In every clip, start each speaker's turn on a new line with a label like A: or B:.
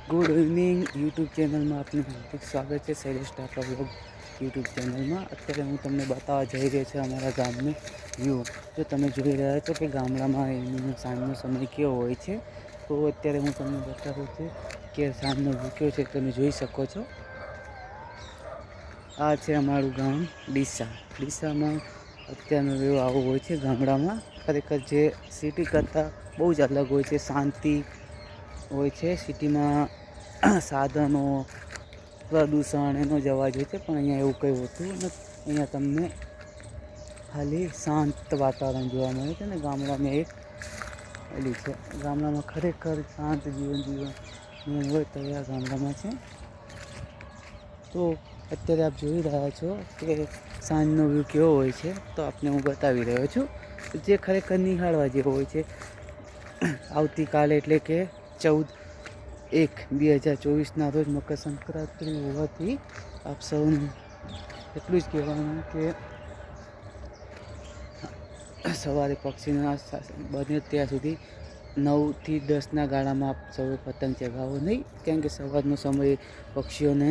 A: Good evening YouTube ચેનલમાં આપનું હાર્દિક સ્વાગત છે. શૈલેષ ટાપા વ્લોગ યુટ્યુબ ચેનલમાં. અત્યારે હું તમને બતાવવા જઈ રહ્યો છું અમારા ગામનું વ્યૂ. જો તમે જોઈ રહ્યા છો કે ગામડામાં એનો સાંજનો સમય કેવો હોય છે, તો અત્યારે હું તમને બતાવું છું કે સાંજનો વ્યૂ કેવો છે તમે જોઈ શકો છો. આ છે અમારું ગામ ડીસા. ડીસામાં અત્યારનો વ્યૂ આવો હોય છે. ગામડામાં ખરેખર જે સિટી કરતાં બહુ જ અલગ હોય છે, શાંતિ હોય છે. સિટીમાં સાધનો, પ્રદૂષણ એનો જ અવાજ હોય છે, પણ અહીંયા એવું કંઈ હોતું નથી. અહીંયા તમને ખાલી શાંત વાતાવરણ જોવા મળે છે ને ગામડામાં એક એલી છે. ગામડામાં ખરેખર શાંત જીવન હોય તો આ ગામડામાં છે. તો અત્યારે આપ જોઈ રહ્યા છો કે સાંજનો વ્યૂ કેવો હોય છે, તો આપને હું બતાવી રહ્યો છું, જે ખરેખર નિહાળવા જેવો હોય છે. આવતીકાલે એટલે કે 14/1/2024 રોજ મકર સંક્રાંતિ હોવાથી આપ સૌને એટલું જ કહેવાનું કે સવારે પક્ષીના બને ત્યાં સુધી 9થી 10ના ગાળામાં આપ સૌએ પતંગ ચગાવો નહીં, કેમ કે સવારનો સમય પક્ષીઓને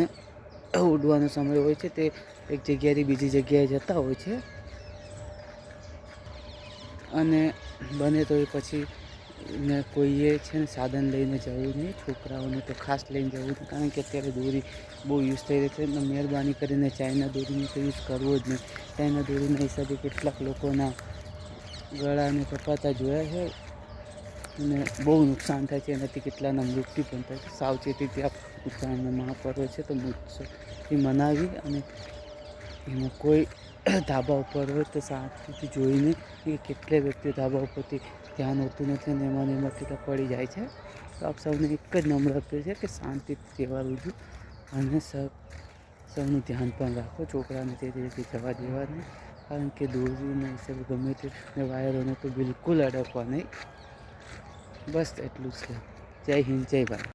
A: ઉડવાનો સમય હોય છે. તે એક જગ્યાએથી બીજી જગ્યાએ જતા હોય છે, અને બને તો એ પછી ને કોઈએ છે ને સાધન લઈને જવું નહીં. છોકરાઓને તો ખાસ લઈને જવું નહીં, કારણ કે અત્યારે દોરી બહુ યુઝ થઈ રહી છે. મહેરબાની કરીને ચાઇના દોરીનો તો યુઝ કરવો જ નહીં. ચાઇના દોરીના હિસાબે કેટલાક લોકોના ગળાને કપાતા જોયા છે, અને બહુ નુકસાન થાય છે. એનાથી કેટલાના મૃત્યુ પણ થાય છે. સાવચેતીથી આ ઉત્તરાયણનો મહાપર્વ છે તો ઉત્સવથી મનાવી, અને એમાં કોઈ ધાબા ઉપર હોય તો શાંતિથી જોઈને, કે કેટલાય વ્યક્તિઓ ધાબા ઉપરથી ધ્યાન હોતું નથી અને એમાંથી તો પડી જાય છે. તો આપ સૌને એક જ નમ્ર અપીલ છે કે શાંતિથી તહેવાર ઉજવો અને સૌનું ધ્યાન પણ રાખો. છોકરાને તે રીતે જવા દેવા નહીં, કારણ કે દોરીના હિસાબે ગમે તે વાયરોને તો બિલકુલ અડકવા નહીં. બસ એટલું જ છે. જય હિન્દ, જય ભારત.